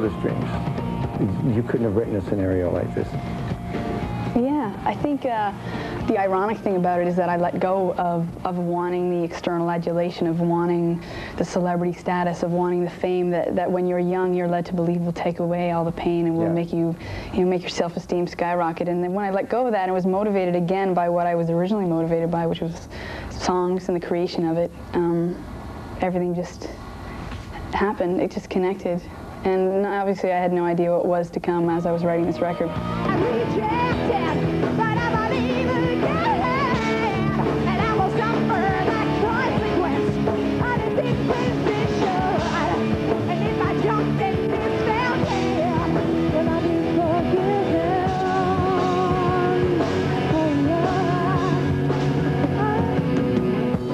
wildest dreams. You couldn't have written a scenario like this. Yeah, I think the ironic thing about it is that I let go of wanting the external adulation, of wanting the celebrity status, of wanting the fame that when you're young you're led to believe will take away all the pain and will make you, make your self-esteem skyrocket. And then when I let go of that and was motivated again by what I was originally motivated by, which was songs and the creation of it, everything just happened. It just connected. And obviously I had no idea what was to come as I was writing this record.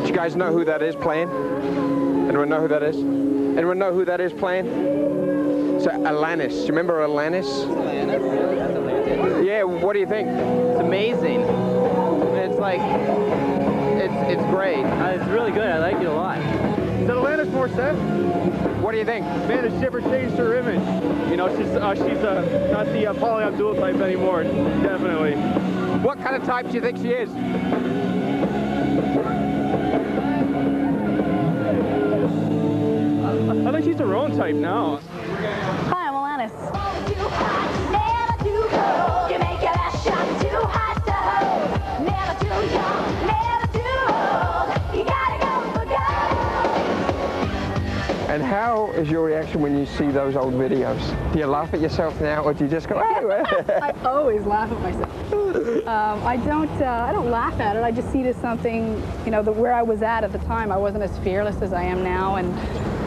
Do you guys know who that is playing? Anyone know who that is? Anyone know who that is playing? So Alanis. Do you remember Alanis? Yeah, what do you think? It's amazing. It's like, it's great. It's really good. I like it a lot. Is that Alanis Morissette? What do you think? Man, has she ever changed her image? You know, she's not the Paula Abdul type anymore, definitely. What kind of type do you think she is? I think she's her own type now. Hi, I'm Alanis. And how is your reaction when you see those old videos? Do you laugh at yourself now, or do you just go, oh? I always laugh at myself. I don't laugh at it. I just see it as something, where I was at the time. I wasn't as fearless as I am now, and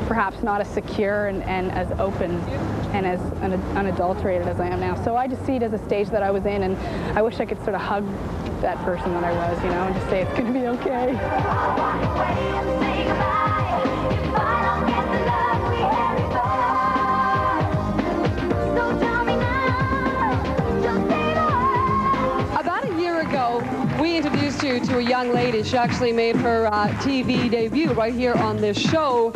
perhaps not as secure and as open and as unadulterated as I am now. So I just see it as a stage that I was in, and I wish I could sort of hug that person that I was, and just say it's going to be okay. We introduced you to a young lady. She actually made her TV debut right here on this show,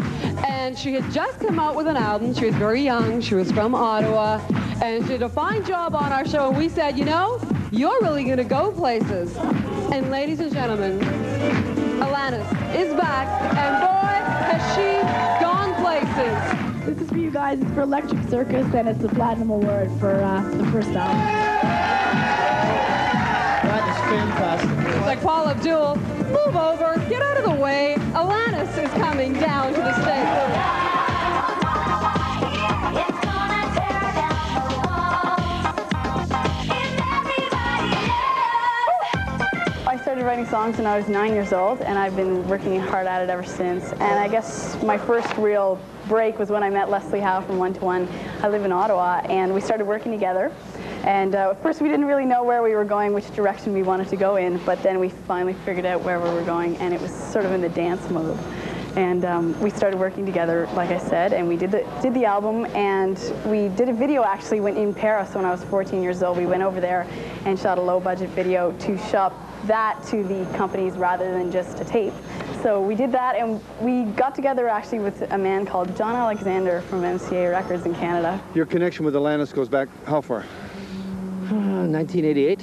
and she had just come out with an album. She was very young. She was from Ottawa, and she did a fine job on our show, and we said, you're really going to go places. And ladies and gentlemen, Alanis is back, and boy, has she gone places. This is for you guys. It's for Electric Circus, and it's a Platinum Award for the first album. Fantastic. It's like Paula Abdul, move over, get out of the way. Alanis is coming down to the stage. I started writing songs when I was 9 years old, and I've been working hard at it ever since. And I guess my first real break was when I met Leslie Howe from 1 to 1. I live in Ottawa, and we started working together. And at first we didn't really know where we were going, which direction we wanted to go in, but then we finally figured out where we were going, and it was sort of in the dance mode. And we started working together, like I said, and we did the album, and we did a video actually in Paris when I was 14 years old. We went over there and shot a low-budget video to shop that to the companies rather than just a tape. So we did that, and we got together actually with a man called John Alexander from MCA Records in Canada. Your connection with Alanis goes back how far? 1988,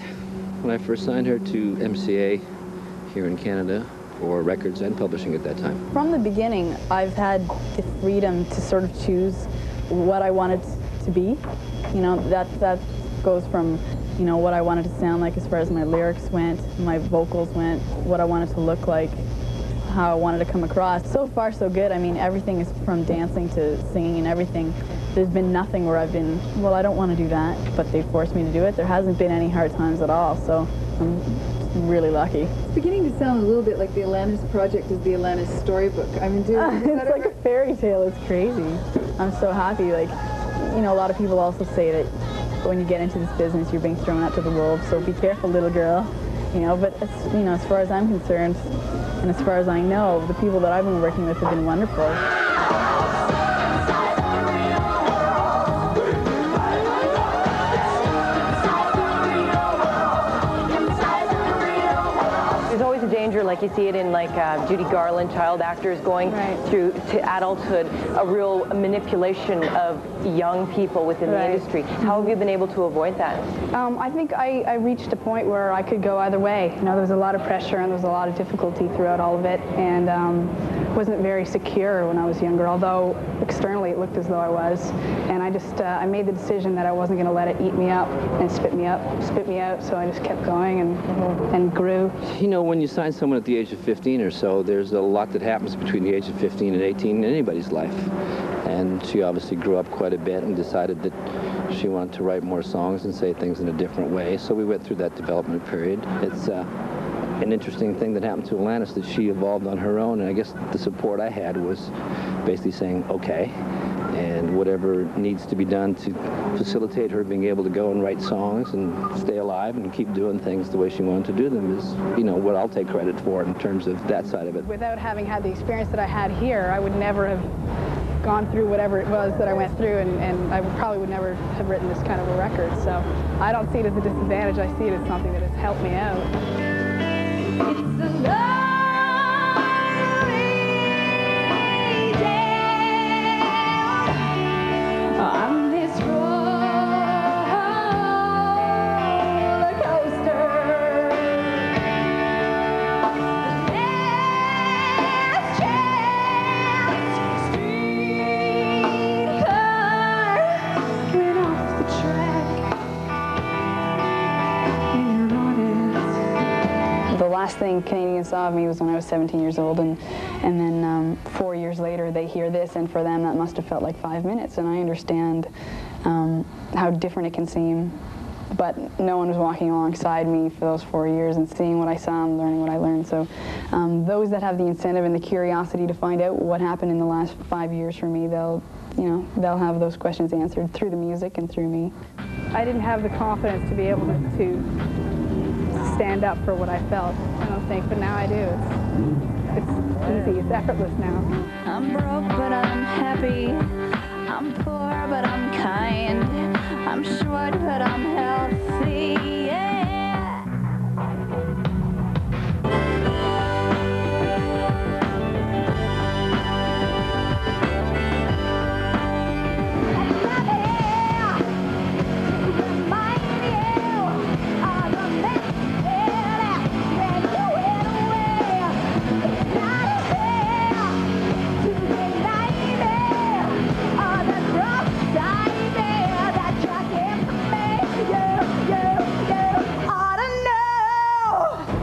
when I first signed her to MCA here in Canada for records and publishing at that time. From the beginning, I've had the freedom to sort of choose what I wanted to be. That goes from, what I wanted to sound like as far as my lyrics went, my vocals went, what I wanted to look like, how I wanted to come across. So far, so good. I mean, everything is from dancing to singing and everything. There's been nothing where I've been, well, I don't want to do that, but they forced me to do it. There hasn't been any hard times at all, so I'm really lucky. It's beginning to sound a little bit like the Alanis Project is the Alanis storybook. I mean, it's like a fairy tale. It's crazy. I'm so happy. Like, a lot of people also say that when you get into this business, you're being thrown out to the wolves, so be careful, little girl. But as far as I'm concerned, and as far as I know, the people that I've been working with have been wonderful. There's always a danger exposure, like you see it in like Judy Garland, child actors going through to adulthood, a real manipulation of young people within the industry. How have you been able to avoid that? I think I reached a point where I could go either way. You know, there was a lot of pressure and there was a lot of difficulty throughout all of it, and wasn't very secure when I was younger, although externally it looked as though I was. And I made the decision that I wasn't going to let it eat me up and spit me out, so I just kept going and grew. You know, when you sign someone at the age of 15 or so, there's a lot that happens between the age of 15 and 18 in anybody's life. And she obviously grew up quite a bit and decided that she wanted to write more songs and say things in a different way. So we went through that development period. It's an interesting thing that happened to Alanis, that she evolved on her own, and I guess the support I had was basically saying, okay, and whatever needs to be done to facilitate her being able to go and write songs and stay alive and keep doing things the way she wanted to do them is, you know, what I'll take credit for in terms of that side of it. Without having had the experience that I had here, I would never have gone through whatever it was that I went through, and I probably would never have written this kind of a record. So I don't see it as a disadvantage. I see it as something that has helped me out. It's a lonely day on this roller coaster. Last chance streetcar, get off the track and you're on it. The last thing Canadians saw of me was when I was 17 years old, and then 4 years later they hear this, and for them that must have felt like 5 minutes, and I understand how different it can seem, but no one was walking alongside me for those 4 years and seeing what I saw and learning what I learned. So those that have the incentive and the curiosity to find out what happened in the last 5 years for me, they'll have those questions answered through the music and through me. I didn't have the confidence to be able to stand up for what I felt, I don't think, but now I do. It's easy, it's effortless now. I'm broke, but I'm happy. I'm poor, but I'm kind. I'm short, but I'm healthy, yeah.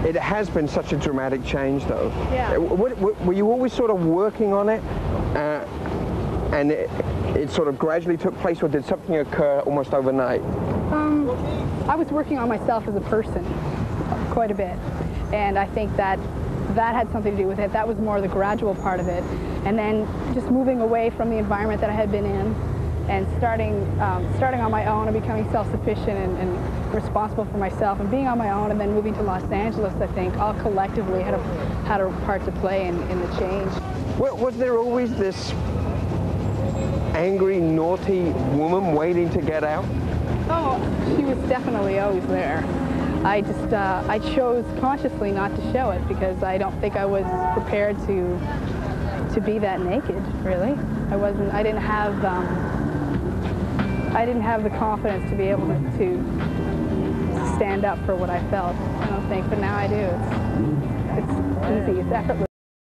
It has been such a dramatic change, though. Yeah. Were you always sort of working on it, and it sort of gradually took place, or did something occur almost overnight? I was working on myself as a person quite a bit, and I think that had something to do with it. That was more the gradual part of it, and then just moving away from the environment that I had been in, and starting on my own and becoming self-sufficient and responsible for myself, and being on my own, and then moving to Los Angeles, I think, all collectively had a part to play in the change. Well, was there always this angry, naughty woman waiting to get out? Oh, she was definitely always there. I just, I chose consciously not to show it because I don't think I was prepared to be that naked, really. I didn't have the confidence to be able to stand up for what I felt, I don't think, but now I do. It's easy, it's effortless.